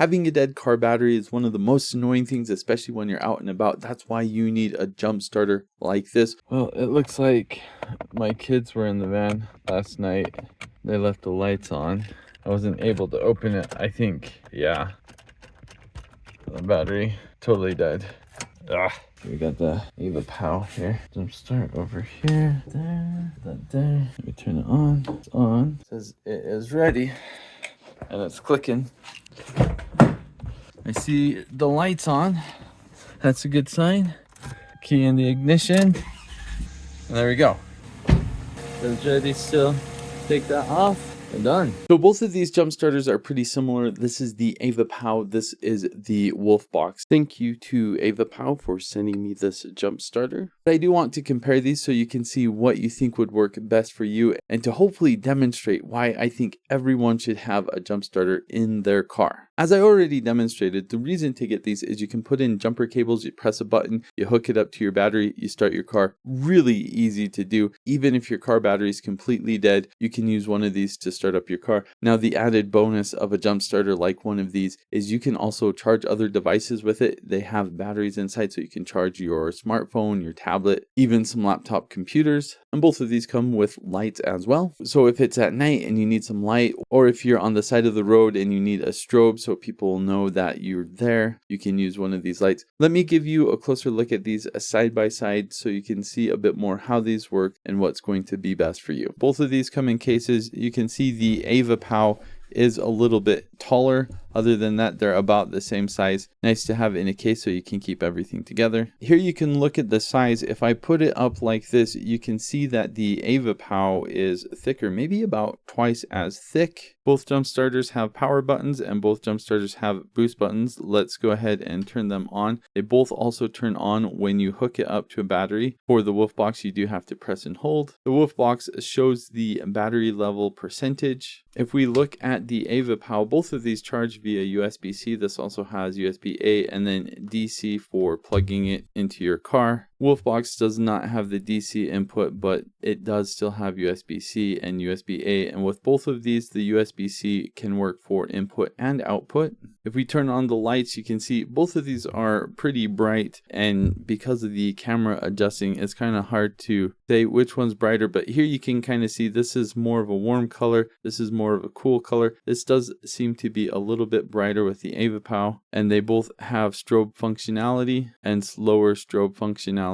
Having a dead car battery is one of the most annoying things, especially when you're out and about. That's why you need a jump starter like this. Well, it looks like my kids were in the van last night. They left the lights on. I wasn't able to open it. I think, yeah, the battery totally died. We got the AVAPOW here. Jump start over here, there, that there. Let me turn it on. It's on. It says it is ready, and it's clicking. I see the lights on. That's a good sign. Key in the ignition, and there we go. It's ready. Still take that off. And done. So both of these jump starters are pretty similar. This is the AVAPOW. This is the WOLFBOX. Thank you to AVAPOW for sending me this jump starter. But I do want to compare these so you can see what you think would work best for you, and to hopefully demonstrate why I think everyone should have a jump starter in their car. As I already demonstrated, the reason to get these is you can put in jumper cables, you press a button, you hook it up to your battery, you start your car. Really easy to do. Even if your car battery is completely dead, you can use one of these to start up your car. Now, the added bonus of a jump starter like one of these is you can also charge other devices with it. They have batteries inside, so you can charge your smartphone, your tablet, even some laptop computers. And both of these come with lights as well. So if it's at night and you need some light, or if you're on the side of the road and you need a strobe so people know that you're there, you can use one of these lights. Let me give you a closer look at these side by side so you can see a bit more how these work and what's going to be best for you. Both of these come in cases. You can see the AVAPOW is a little bit taller. Other than that, they're about the same size. Nice to have in a case so you can keep everything together. Here you can look at the size. If I put it up like this, you can see that the AVAPOW is thicker, maybe about twice as thick. Both jump starters have power buttons and both jump starters have boost buttons. Let's go ahead and turn them on. They both also turn on when you hook it up to a battery. For the WOLFBOX, you do have to press and hold. The WOLFBOX shows the battery level percentage. If we look at the AVAPOW, both of these charge via USB-C. This also has USB-A and then DC for plugging it into your car. WOLFBOX does not have the DC input, but it does still have USB-C and USB-A, and with both of these, the USB-C can work for input and output. If we turn on the lights, you can see both of these are pretty bright, and because of the camera adjusting, it's kind of hard to say which one's brighter, but here you can kind of see this is more of a warm color, this is more of a cool color. This does seem to be a little bit brighter with the AVAPOW, and they both have strobe functionality and slower strobe functionality.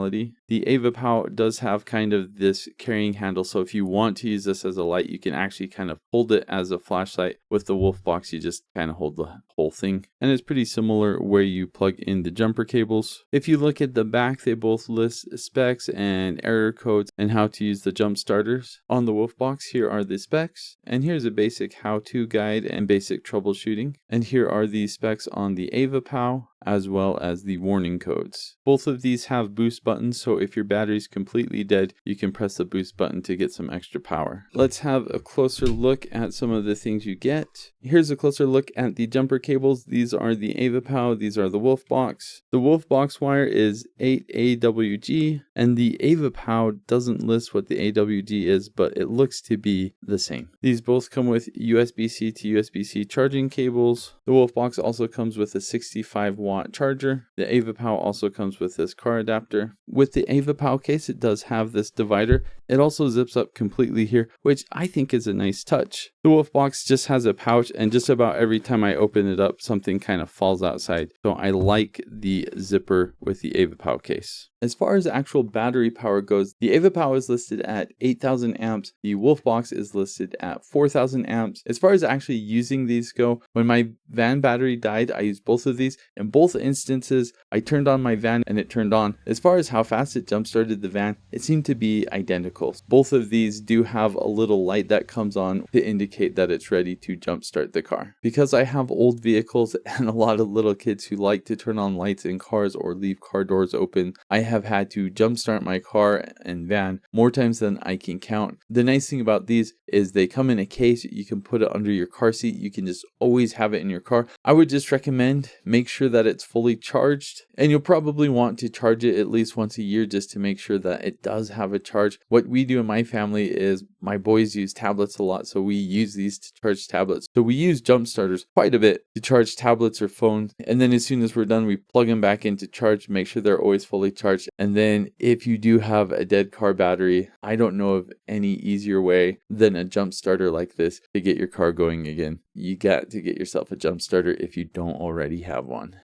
The AVAPOW does have kind of this carrying handle, so if you want to use this as a light, you can actually kind of hold it as a flashlight. With the WOLFBOX, you just kind of hold the whole thing, and it's pretty similar where you plug in the jumper cables. If you look at the back, they both list specs and error codes and how to use the jump starters. On the WOLFBOX, here are the specs, and here's a basic how-to guide and basic troubleshooting, and here are the specs on the AVAPOW as well as the warning codes. Both of these have boost buttons, so if your battery's completely dead, you can press the boost button to get some extra power. Let's have a closer look at some of the things you get. Here's a closer look at the jumper cables. These are the AVAPOW, these are the WOLFBOX. The WOLFBOX wire is 8 AWG, and the AVAPOW doesn't list what the AWG is, but it looks to be the same. These both come with USB-C to USB-C charging cables. The WOLFBOX also comes with a 65-watt charger. The AVAPOW also comes with this car adapter. With the AVAPOW case, it does have this divider. It also zips up completely here, which I think is a nice touch. The WOLFBOX just has a pouch, and just about every time I open it up, something kind of falls outside. So I like the zipper with the AVAPOW case. As far as actual battery power goes, the AVAPOW is listed at 8,000 amps. The WOLFBOX is listed at 4,000 amps. As far as actually using these go, when my van battery died, I used both of these. In both instances, I turned on my van and it turned on. As far as how fast it jump started the van, it seemed to be identical. Both of these do have a little light that comes on to indicate that it's ready to jump start the car. Because I have old vehicles and a lot of little kids who like to turn on lights in cars or leave car doors open, I have had to jump start my car and van more times than I can count. The nice thing about these is they come in a case. You can put it under your car seat. You can just always have it in your car. I would just recommend make sure that it's fully charged, and you'll probably want to charge it at least once a year just to make sure that it does have a charge. What what we do in my family is my boys use tablets a lot, so we use these to charge tablets. So we use jump starters quite a bit to charge tablets or phones, and then as soon as we're done, we plug them back into charge, make sure they're always fully charged. And then if you do have a dead car battery, I don't know of any easier way than a jump starter like this to get your car going again. You got to get yourself a jump starter if you don't already have one.